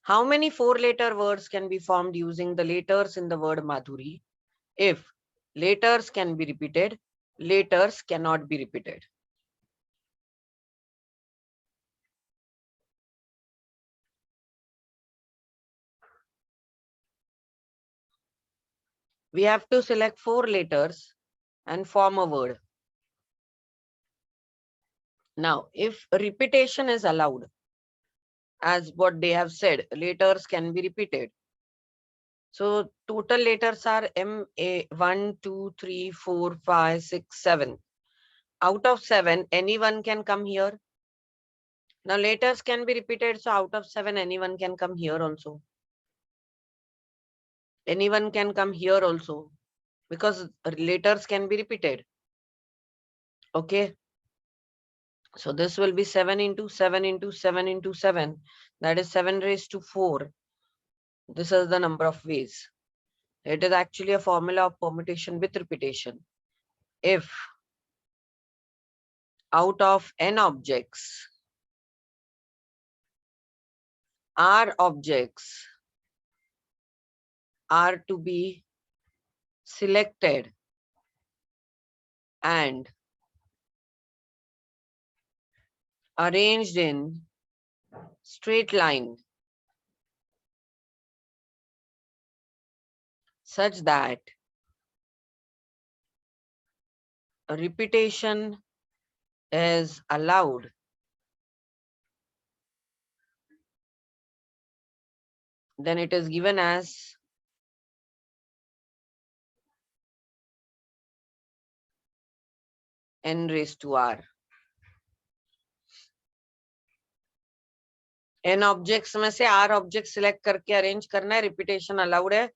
How many 4-letter words can be formed using the letters in the word Madhuri? If letters can be repeated, letters cannot be repeated. We have to select 4 letters and form a word. Now, if repetition is allowed, as what they have said, letters can be repeated. So total letters are M-A 1, 2, 3, 4, 5, 6, 7. Out of 7, anyone can come here. Now letters can be repeated, so out of 7, anyone can come here also. Anyone can come here also, because letters can be repeated. Okay. So this will be 7 into 7 into 7 into 7. That is 7 raised to 4. This is the number of ways. It is actually a formula of permutation with repetition. If out of n objects, r objects are to be selected and arranged in straight line such that a repetition is allowed, then it is given as n raised to r. n objects में से r objects select करके arrange करना है, repetition allowed है.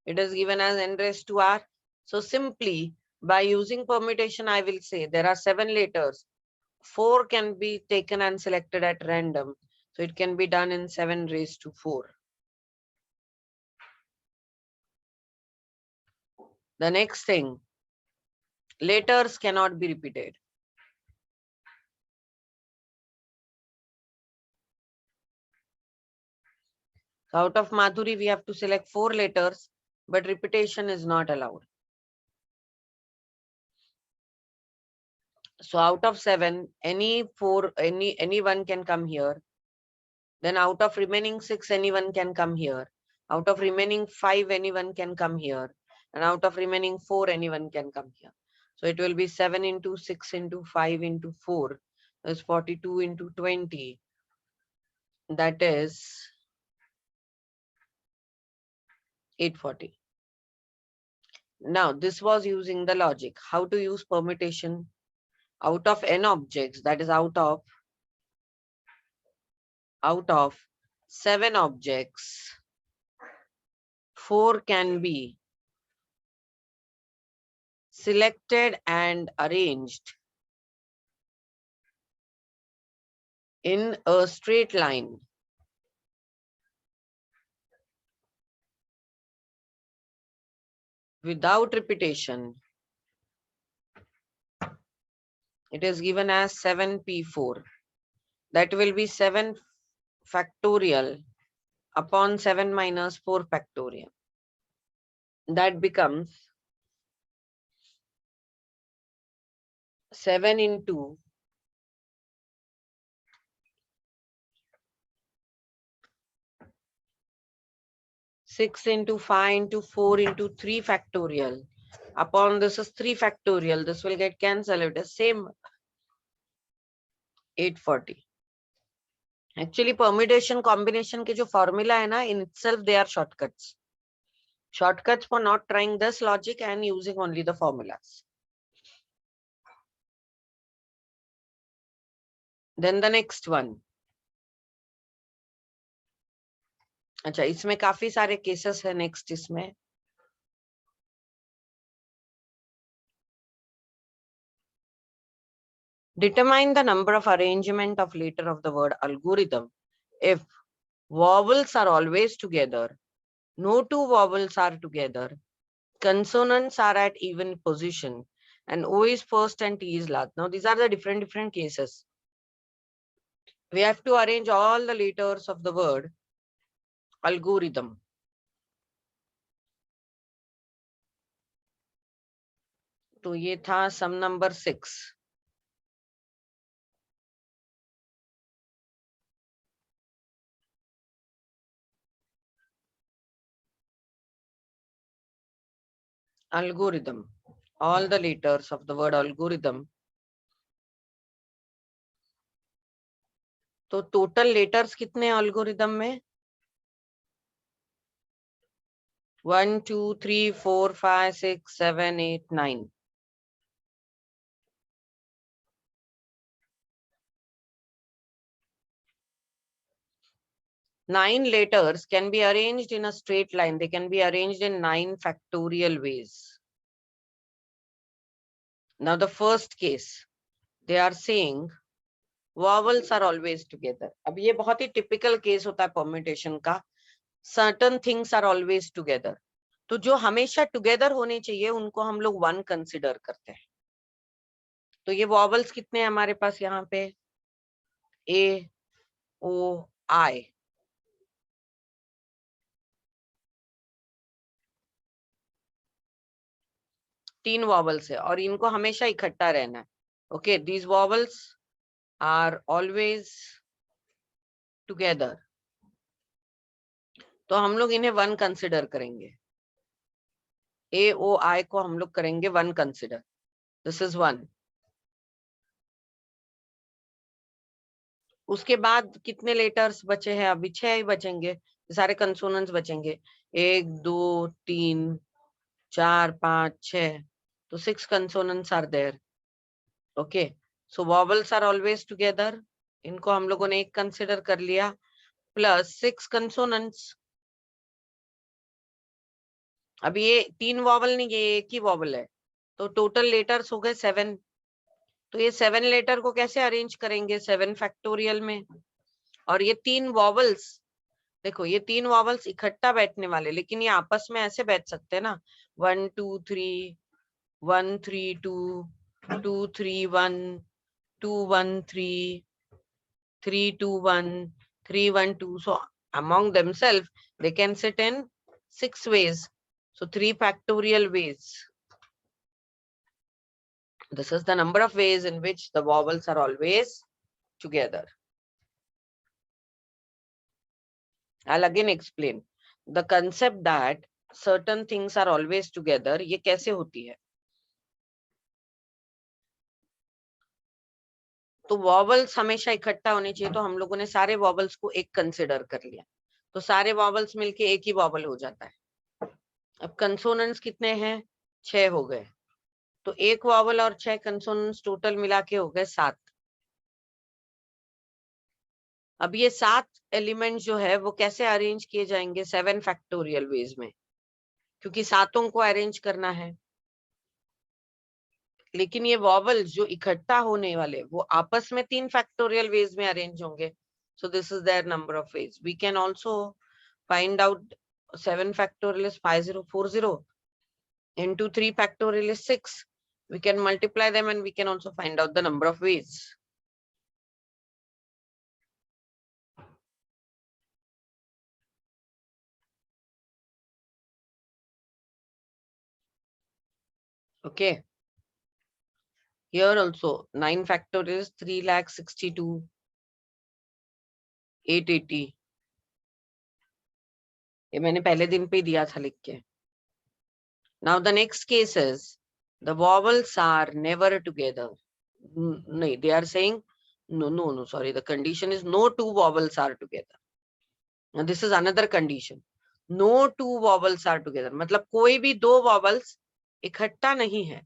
It is given as n raised to r. So simply by using permutation, I will say there are 7 letters. 4 can be taken and selected at random. So it can be done in 7 raised to 4. The next thing, letters cannot be repeated. So out of Madhuri, we have to select 4 letters, but repetition is not allowed. So out of 7, anyone can come here. Then out of remaining 6, anyone can come here. Out of remaining 5, anyone can come here. And out of remaining 4, anyone can come here. So it will be 7 into 6 into 5 into 4. That's 42 into 20. That is 840. Now, this was using the logic. How to use permutation? Out of n objects, that is out of 7 objects, 4 can be selected and arranged in a straight line without repetition. It is given as 7p4. That will be 7 factorial upon 7 minus 4 factorial. That becomes 7 into 6 into 5 into 4 into 3 factorial. Upon this is 3 factorial. This will get cancelled. It is same 840. Actually, permutation combination के जो formula है ना, in itself they are shortcuts. Shortcuts for not trying this logic and using only the formulas. Then the next one. अच्छा, इसमें काफी सारे cases है next इसमें. Determine the number of arrangement of letter of the word algorithm if vowels are always together, no 2 vowels are together, consonants are at even position, and O is first and T is last. Now these are the different cases. We have to arrange all the letters of the word algorithm. तो ये था सम number 6. Algorithm. All the letters of the word algorithm. तो total letters कितने algorithm में? 1 2 3 4 5 6 7 8 9. 9 letters can be arranged in a straight line. They can be arranged in 9 factorial ways. Now the first case, they are saying vowels are always together. अब ये बहुत ही typical case होता है permutation का. Certain things are always together. तो जो हमेशा together होने चाहिए उनको हम लोग 1 consider करते हैं. तो ये vowels कितने हैं हमारे पास यहाँ पे? A, O, I. तीन vowels है और इनको हमेशा इकट्ठा रहना है. Okay, these vowels are always together. तो हम लोग इन्हें 1 कंसिडर करेंगे. A, O, I को हम लोग करेंगे 1 कंसिडर. This is 1. उसके बाद कितने लेटर्स बचे हैं? अभी 6 ही बचेंगे. सारे कंसोनेंट्स बचेंगे. 1 2 3 4 5 6. तो 6 consonants are there. Okay, so vowels are always together. इनको हम लोगों ने 1 कंसिडर कर लिया प्लस 6 कंसोनेंट्स. अब ये 3 वॉवल नहीं, ये एक ही वॉवल है. तो टोटल लेटर्स हो गए 7. तो ये 7 लेटर को कैसे अरेंज करेंगे? 7 फैक्टोरियल में. और ये 3 वॉवल्स, देखो ये 3 वॉवल्स इकट्ठा बैठने वाले, लेकिन ये आपस में ऐसे बैठ सकते हैं ना. 1 2 3 1 3 2 2 3 1 2 1 3 3 2 1 3 1 2. So among themselves they can sit in 6 ways. So 3 factorial ways. This is the number of ways in which the vowels are always together. I'll again explain. The concept that certain things are always together, ये कैसे होती है? तो vowels हमेशा इकट्ठा होने चाहिए. तो हम लोगों ने सारे वॉवल्स को 1 कंसिडर कर लिया. तो सारे वॉवल्स मिलके एक ही वॉवल हो जाता है. अब कंसोनेंट्स कितने हैं? 6 हो गए. तो 1 वॉवल और 6 कंसोनेंट्स टोटल मिला के हो गए 7. अब ये 7 एलिमेंट जो है वो कैसे अरेंज किए जाएंगे? 7 फैक्टोरियल वेज में, क्योंकि सातों को अरेंज करना है. लेकिन ये वॉवल्स जो इकट्ठा होने वाले वो आपस में 3 फैक्टोरियल वेज में अरेंज होंगे. So this is their number of ways. We can also find out 7 factorial is 5040 into 3 factorial is 6. We can multiply them and we can also find out the number of ways. Okay. Here also 9 factorial is 3,62,880. ये मैंने पहले दिन पे दिया था लिख के. Now the next case is the vowels are never together. No, they are saying no, sorry. The condition is no 2 vowels are together. Now this is another condition. No 2 vowels are together. मतलब कोई भी 2 vowels इकट्ठा नहीं है.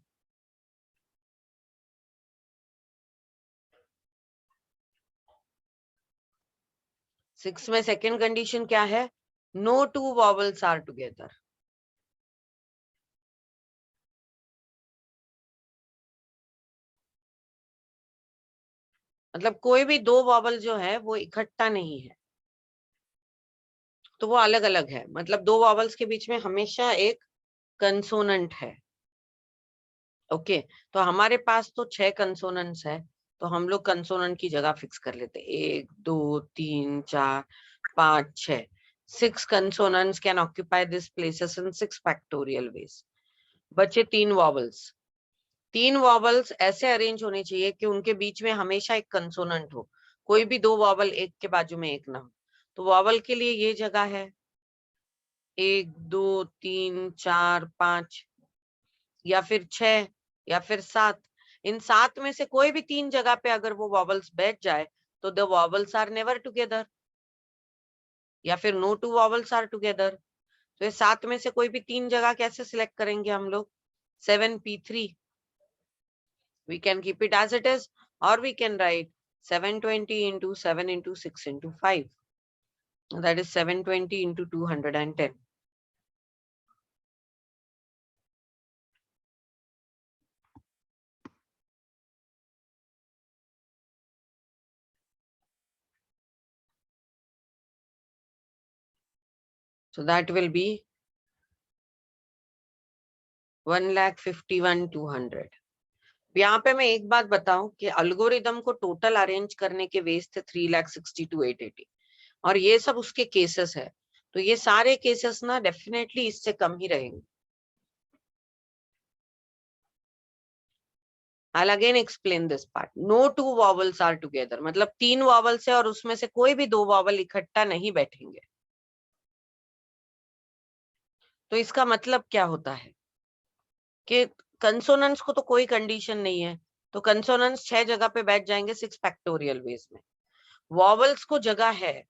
Six में second condition क्या है? No 2 vowels are together. मतलब कोई भी 2 vowel जो है वो इकट्ठा नहीं है, तो वो अलग अलग है. मतलब 2 vowels के बीच में हमेशा एक कंसोनेंट है. ओके, तो हमारे पास तो 6 कंसोनेंट्स है. तो हम लोग कंसोनेंट की जगह फिक्स कर लेते हैं. 1 2 3 4 5 6. 6 consonants can occupy these places in 6 factorial ways. बचे 3 vowels. 3 vowels ऐसे अरेंज होने चाहिए कि उनके बीच में हमेशा एक कंसोनेंट हो, कोई भी 2 vowel एक के बाजू में एक ना हो. तो vowel के लिए ये जगह है 1 2 3 4 5 या फिर 6 या फिर 7. इन 7 में से कोई भी 3 जगह पे अगर वो vowels बैठ जाए तो the vowels are never together, या फिर no two vowels are together. तो ये 7 में से कोई भी 3 जगह कैसे सिलेक्ट करेंगे हम लोग? 7p3. We can keep it as it is, or we can write 720 into 7 into 6 into 5. That is 720 into 210. So that will be 1,51,200. यहाँ पे मैं एक बात बताऊं कि अल्गोरिदम को टोटल अरेंज करने के वेज थे 3,62,880, और ये सब उसके केसेस है. तो ये सारे केसेस ना डेफिनेटली इससे कम ही रहेंगे. I'll again explain this part. No two vowels are together. मतलब 3 vowels है और उसमें से कोई भी 2 vowel इकट्ठा नहीं बैठेंगे. तो इसका मतलब क्या होता है कि कंसोनेंट्स को तो कोई कंडीशन नहीं है, तो कंसोनेंट्स 6 जगह पे बैठ जाएंगे 6 फैक्टोरियल वेज में. वॉवल्स को जगह है.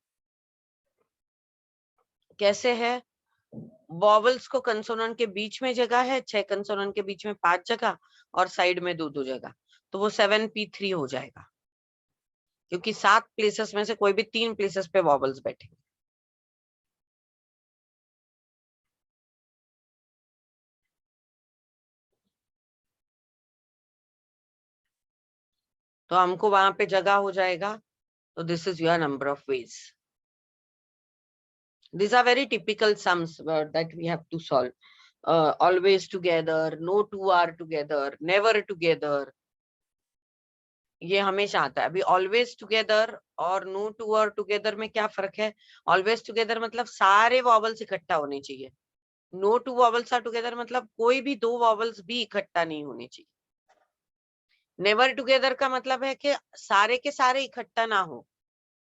कैसे है? वॉवल्स को कंसोनेंट के बीच में जगह है, 6 कंसोनेंट के बीच में 5 जगह और साइड में 2 जगह. तो वो 7p3 हो जाएगा, क्योंकि 7 प्लेसेस में से कोई भी 3 प्लेसेस पे वॉवल्स बैठेंगे. तो हमको वहां पे जगह हो जाएगा. तो this is your number of veg. These are very typical sums that we have to solve. Always together, no two are together, never together. ये हमेशा आता है. अभी always together और no two are together में क्या फर्क है? Always together मतलब सारे vowels इकट्ठा होने चाहिए. No two vowels are together मतलब कोई भी 2 vowels भी इकट्ठा नहीं होने चाहिए. Never together का मतलब है कि सारे के सारे इकट्ठा ना हो.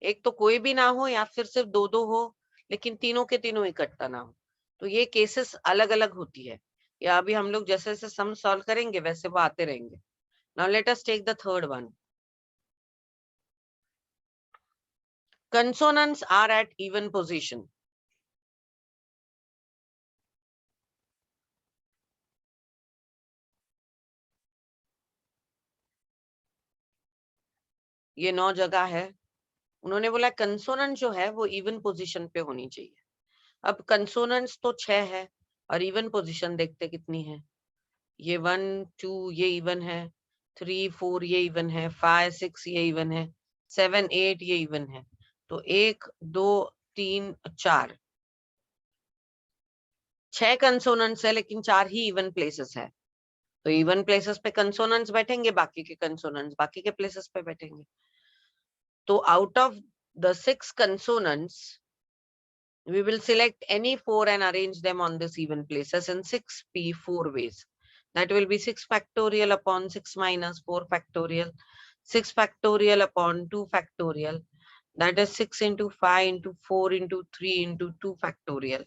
एक तो कोई भी ना हो या फिर सिर्फ 2 हो, लेकिन तीनों के तीनों इकट्ठा ना हो. तो ये केसेस अलग अलग होती है. या अभी हम लोग जैसे जैसे सम सॉल्व करेंगे वैसे वो आते रहेंगे. Now let us take the third one. Consonants are at even position. ये 9 जगह है. उन्होंने बोला कंसोनेंट जो है वो इवन पोजीशन पे होनी चाहिए. अब कंसोनेंट्स तो 6 है और इवन पोजीशन देखते कितनी है. ये 1 2 ये इवन है, 3 4 ये इवन है, 5 6 ये इवन है, 7 8 ये इवन है. तो 1 2 3 4 6 कंसोनेंट्स है, लेकिन 4 ही इवन प्लेसेस है. तो इवन प्लेसेस पे कंसोनेंट्स बैठेंगे, बाकी के कंसोनेंट्स बाकी के प्लेसेस पे बैठेंगे. तो out of the 6 consonants we will select any 4 and arrange them on this even places in 6p4 ways. That will be 6 factorial upon 6 minus 4 factorial, 6 factorial upon 2 factorial. That is 6 into 5 into 4 into 3 into 2 factorial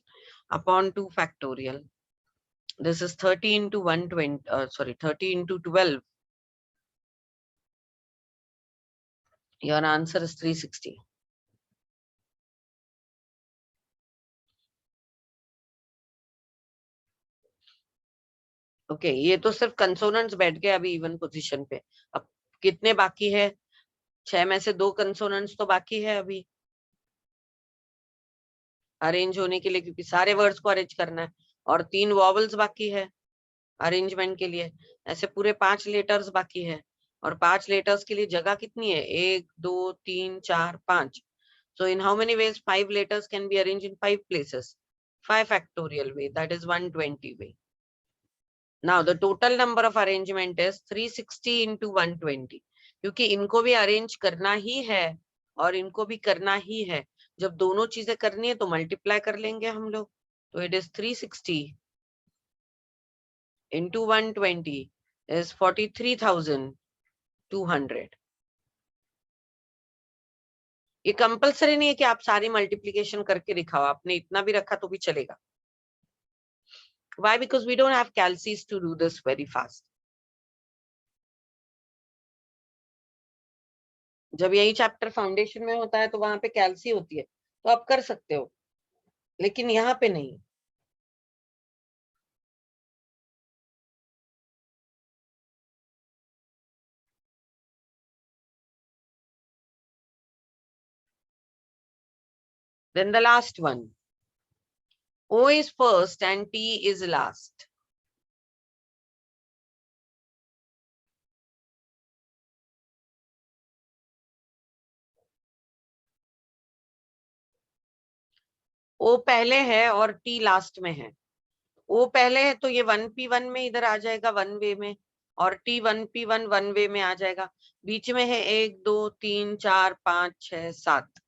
upon 2 factorial. This is 30 into 120, 30 into 12. Your answer is 360. Okay, ये तो सिर्फ consonants बैठ गए अभी even position पे. अब कितने बाकी है? 6 में से 2 कंसोनेंट्स तो बाकी है अभी अरेंज होने के लिए, क्योंकि सारे वर्ड्स को अरेंज करना है. और 3 वॉवल्स बाकी है अरेंजमेंट के लिए. ऐसे पूरे 5 लेटर्स बाकी है. और 5 लेटर्स के लिए जगह कितनी है? 1 2 3 4 5. So in how many ways 5 letters can be arranged in 5 places? 5 factorial way, that is 120 way. Now the total number of arrangement is 360 into 120. क्योंकि इनको भी अरेंज करना ही है और इनको भी करना ही है, जब दोनों चीजें करनी है तो मल्टीप्लाई कर लेंगे हम लोग। तो इट इज 360 into 120 is 43,200। ये कंपलसरी नहीं है कि आप सारी मल्टीप्लिकेशन करके दिखाओ, आपने इतना भी रखा तो भी चलेगा। Why? Because we don't have calcs to do this very fast. जब यही चैप्टर फाउंडेशन में होता है तो वहां पे कैल्सी होती है, तो आप कर सकते हो, लेकिन यहाँ पे नहीं। Then the last one, O is first and T is last. O पहले है और T लास्ट में है। O पहले है तो ये 1p1 में इधर आ जाएगा 1 वे में, और T 1p1 1 वे में आ जाएगा। बीच में है 1 2 3 4 5 6 7।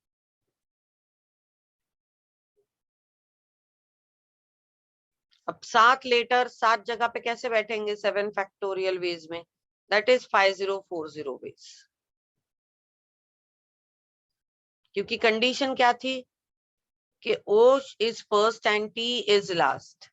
अब 7 लेटर 7 जगह पे कैसे बैठेंगे 7 फैक्टोरियल वेज में? That is 5040 ways. क्योंकि कंडीशन क्या थी कि O is first and T is last.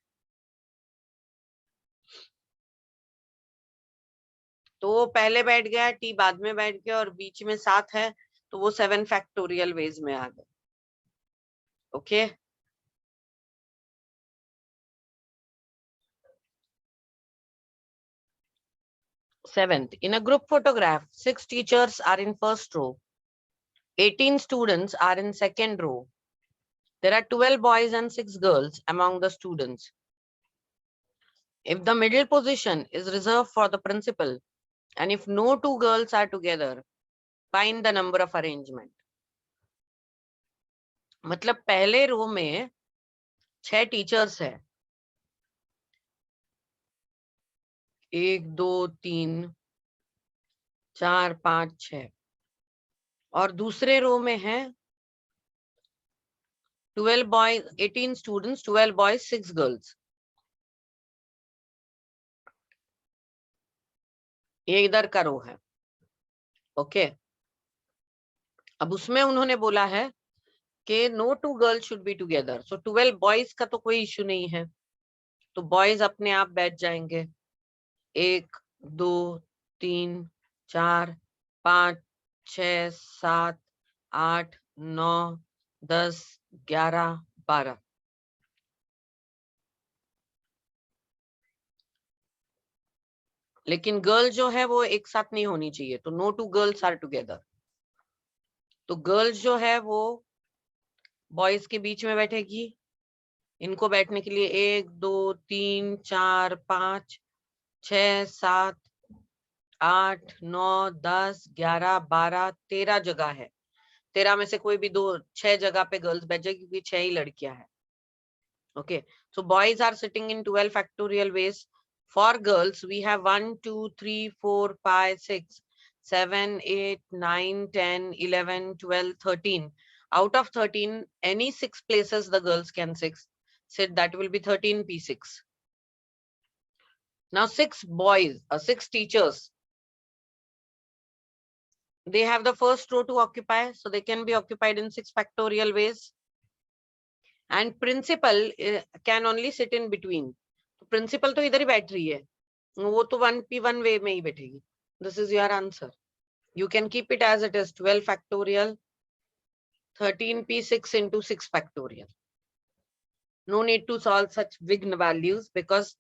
तो वो पहले बैठ गया, T बाद में बैठ गया, और बीच में 7 है तो वो 7 फैक्टोरियल वेज में आ गए। Okay. Seventh, in a group photograph, 6 teachers are in first row, 18 students are in second row. There are 12 boys and 6 girls among the students. If the middle position is reserved for the principal, and if no 2 girls are together, find the number of arrangement. मतलब पहले रो में 6 teachers है, 1 2 3 4 5 6, और दूसरे रो में है 12 boys 18 students, 12 boys 6 girls। ये इधर का रो है। ओके। अब उसमें उन्होंने बोला है कि no 2 girls should be together, so 12 boys का तो कोई इश्यू नहीं है, तो बॉयज अपने आप बैठ जाएंगे 1 2 3 4 5 6 7 8 9 10 11 12। लेकिन गर्ल जो है वो एक साथ नहीं होनी चाहिए, तो नो 2 गर्ल्स आर टुगेदर। तो गर्ल्स जो है वो बॉयज के बीच में बैठेगी। इनको बैठने के लिए 1 2 3 4 5 6 7 8 9 10 11 12 13 जगह है। 13 में से कोई भी 6 जगह पे गर्ल्स बैठ जाएगी, क्योंकि 6 ही लड़कियां हैं। Okay, so boys are sitting in 12 factorial ways. For girls we have 1 2 3 4 5 6 7 8 9 10 11 12 13। Out of 13, any 6 places the girls can sit, that will be 13p6. Now 6 boys, 6 teachers, they have the first row to occupy, so they can be occupied in 6 factorial ways. And principal can only sit in between. Principal तो इधर ही बैठ रही है, वो तो 1p1 way में ही बैठेगी। This is your answer. You can keep it as it is, 12 factorial 13p6 into 6 factorial. No need to solve such big values because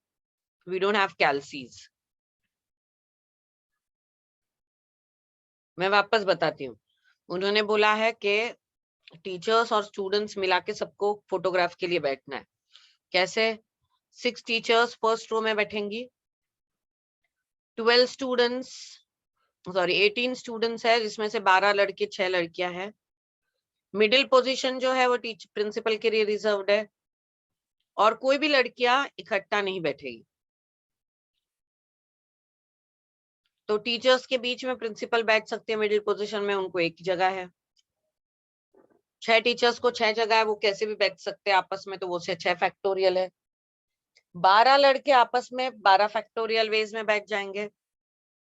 we don't have calcs. मैं वापस बताती हूँ। उन्होंने बोला है कि टीचर्स और स्टूडेंट्स मिला के सबको फोटोग्राफ के लिए बैठना है। कैसे? 6 टीचर्स फर्स्ट रो में बैठेंगी, 12 स्टूडेंट्स, सॉरी 18 स्टूडेंट्स है, जिसमें से 12 लड़के 6 लड़कियां हैं। मिडिल पोजीशन जो है वो प्रिंसिपल के लिए रिजर्व्ड है, और कोई भी लड़कियां इकट्ठा नहीं बैठेगी। तो टीचर्स के बीच में प्रिंसिपल बैठ सकते हैं मिडिल पोजीशन में, उनको एक ही जगह है। 6 टीचर्स को 6 जगह है, वो कैसे भी बैठ सकते हैं आपस में, तो वो 6 फैक्टोरियल है। 12 लड़के आपस में 12 फैक्टोरियल वेज में बैठ जाएंगे।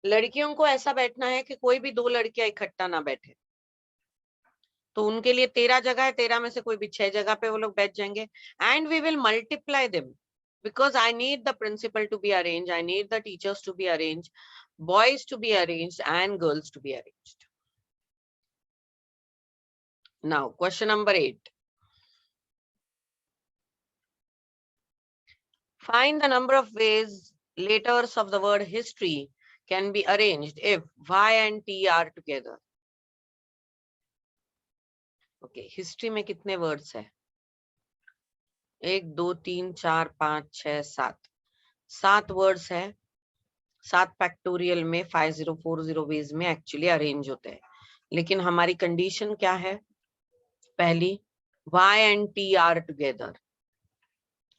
लड़कियों को ऐसा बैठना है कि कोई भी 2 लड़कियां इकट्ठा ना बैठे, तो उनके लिए 13 जगह है, 13 में से कोई भी 6 जगह पे वो लोग बैठ जाएंगे। And we will multiply them because I need the principal to be arranged, I need the teachers to be arranged, boys to be arranged and girls to be arranged. Now question number 8. Find the number of ways letters of the word history can be arranged if Y and T are together. Okay, history में कितने words है? 1 2 3 4 5 6 7 7 words है। 7 factorial में 5040 veg में actually arrange होते हैं, लेकिन हमारी कंडीशन क्या है? पहली, Y and T are together.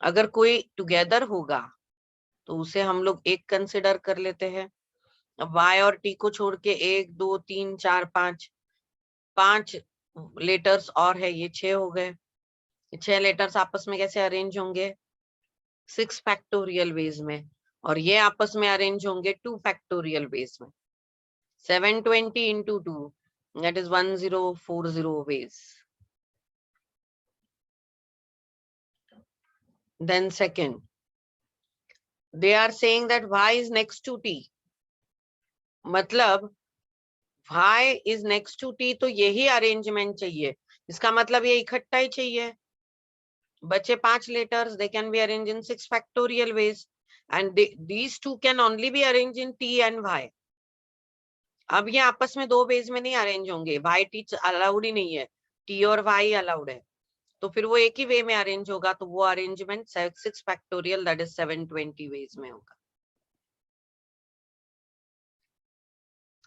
अगर कोई टुगेदर होगा तो उसे हम लोग एक कंसिडर कर लेते हैं। अब Y और T को छोड़ के 1 2 3 4 5 लेटर्स और है, ये 6 हो गए। 6 लेटर्स आपस में कैसे अरेंज होंगे? 6 फैक्टोरियल वेज में, और ये आपस में अरेंज होंगे 2 फैक्टोरियल वेज में। 720 into 2, that is 1040 ways. Then second, they are saying that Y is next to T. मतलब Y is next to T, तो यही अरेंजमेंट चाहिए। इसका मतलब ये इकट्ठा ही चाहिए। बचे 5 letters, they can be arranged in 6 factorial ways, and these two can only be arranged in T and Y. अब ये आपस में 2 वेज में नहीं अरेंज होंगे, Y T अलाउड ही नहीं है, T और Y अलाउड है, तो फिर वो एक ही वे में अरेंज होगा, तो वो arrangement 6 factorial that is 720 ways में होगा।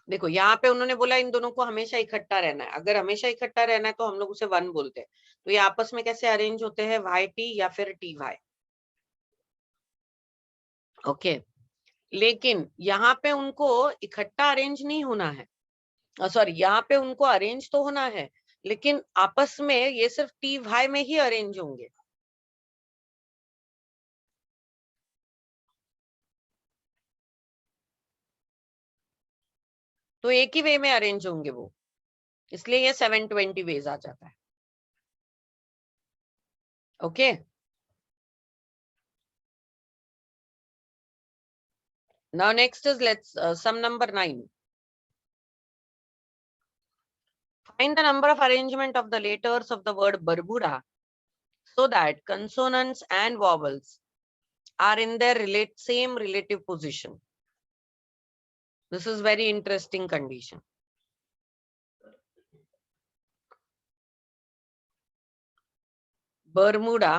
देखो यहाँ पे उन्होंने बोला इन दोनों को हमेशा इकट्ठा रहना है। अगर हमेशा इकट्ठा रहना है तो हम लोग उसे 1 बोलते हैं। तो ये आपस में कैसे अरेंज होते हैं? वाई टी या फिर टी वाई। ओके, लेकिन यहाँ पे उनको इकट्ठा अरेंज नहीं होना है, सॉरी, यहाँ पे उनको अरेंज तो होना है, लेकिन आपस में ये सिर्फ टी वाई में ही अरेंज होंगे। तो एक ही वे में अरेंज होंगे वो, इसलिए ये 720 वेज आ जाता है। Okay, now next is let's sum number 9. Find the number of arrangement of the letters of the word Barbuda so that consonants and vowels are in their same relative position. This is very interesting condition. Bermuda,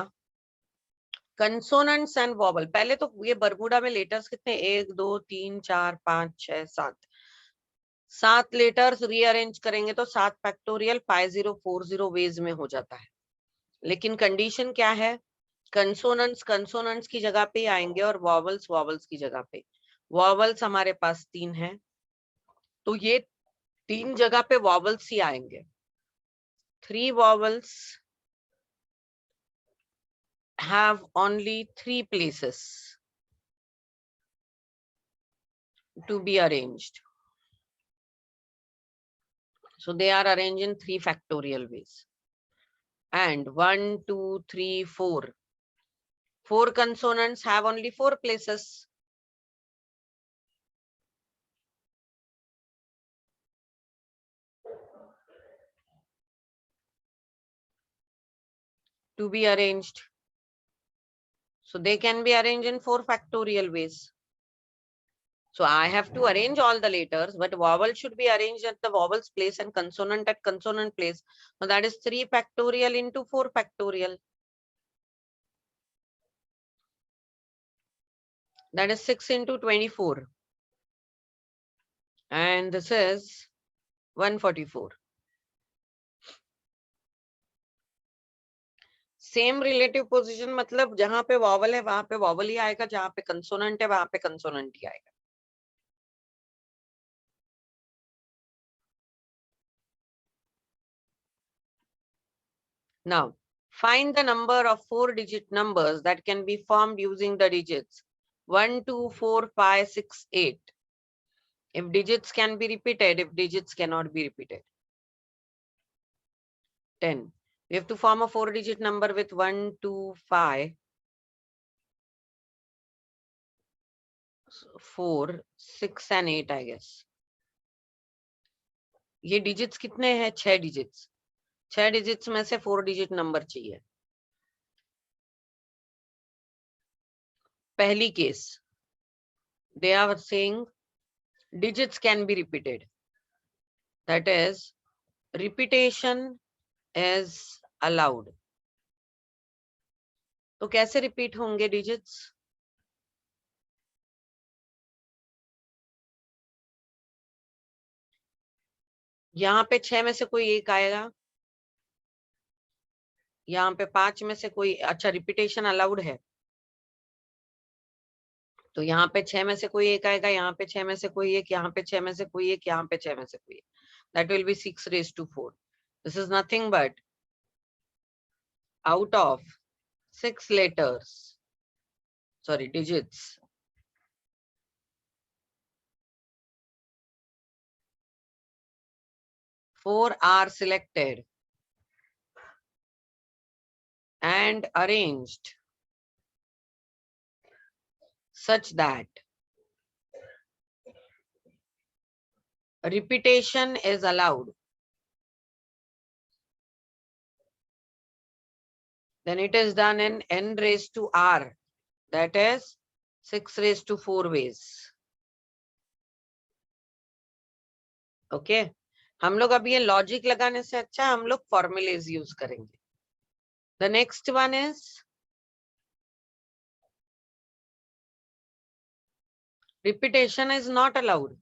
consonants and vowel. पहले तो ये Bermuda में letters कितने? 1 2 3 4 5 6 7 7 letters rearrange करेंगे तो 7 factorial 5040 veg में हो जाता है। लेकिन कंडीशन क्या है? कंसोनेंट्स कंसोनेंट्स की जगह पे आएंगे और वॉवल्स वॉवल्स की जगह पे। वॉवल्स हमारे पास 3 है, तो ये 3 जगह पे वॉवल्स ही आएंगे। 3 vowels have only 3 places to be arranged. So they are arranged in 3 factorial ways. And 1 2 3 4. 4 consonants have only 4 places. To be arranged. So they can be arranged in 4 factorial ways. So I have to arrange all the letters, but vowel should be arranged at the vowel's place and consonant at consonant place. So that is 3 factorial into 4 factorial. That is 6 into 24. And this is 144. Same relative position मतलब जहां पे vowel है वहां पे vowel ही आएगा, जहां पे consonant है वहां पे कंसोनेंट ही आएगा। Now, find the number of 4-digit numbers that can be formed using the digits 1, 2, 4, 5, 6, 8. If digits can be repeated, if digits cannot be repeated. 10. We have to form a 4-digit number with 1, 2, 5, 4, 6 and 8, I guess. ये digits कितने हैं? 6 digits. 6 digits में से 4-digit number चाहिए. पहली case, they are saying digits can be repeated. That is, repetition is allowed. तो कैसे repeat होंगे digits? यहाँ पे 6 में से कोई एक आएगा, यहाँ पे 5 में से कोई, अच्छा रिपीटेशन अलाउड है, तो यहाँ पे 6 में से कोई एक आएगा, यहाँ पे 6 में से कोई एक, यहाँ पे 6 में से कोई एक, यहाँ पे 6 में से कोई एक. That will be 6 raised to 4. This is nothing but out of 6 letters, sorry, digits, 4 are selected and arranged such that repetition is allowed. Then it is done in n raised to r, that is 6 raised to 4 ways. Okay, हम लोग अब ये logic लगाने से अच्छा हम लोग formulas use करेंगे. The next one is repetition is not allowed.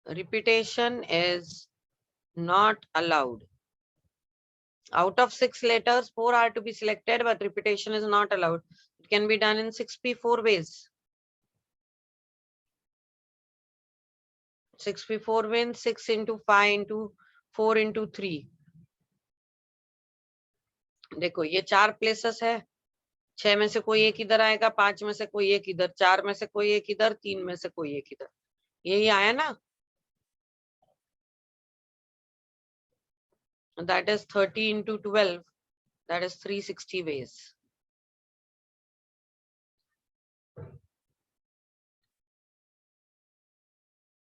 Repetition is not allowed. Out of 6 letters, 4 are to be selected, but repetition is not allowed. It can be done in 6p4 ways. 6p4 means 6 into 5 into 4 into 3. देखो ये 4 places है, 6 में से कोई एक इधर आएगा, 5 में से कोई एक इधर, 4 में से कोई एक इधर, 3 में से कोई एक इधर. यही आया ना? That is 30 into 12. That is 360 ways.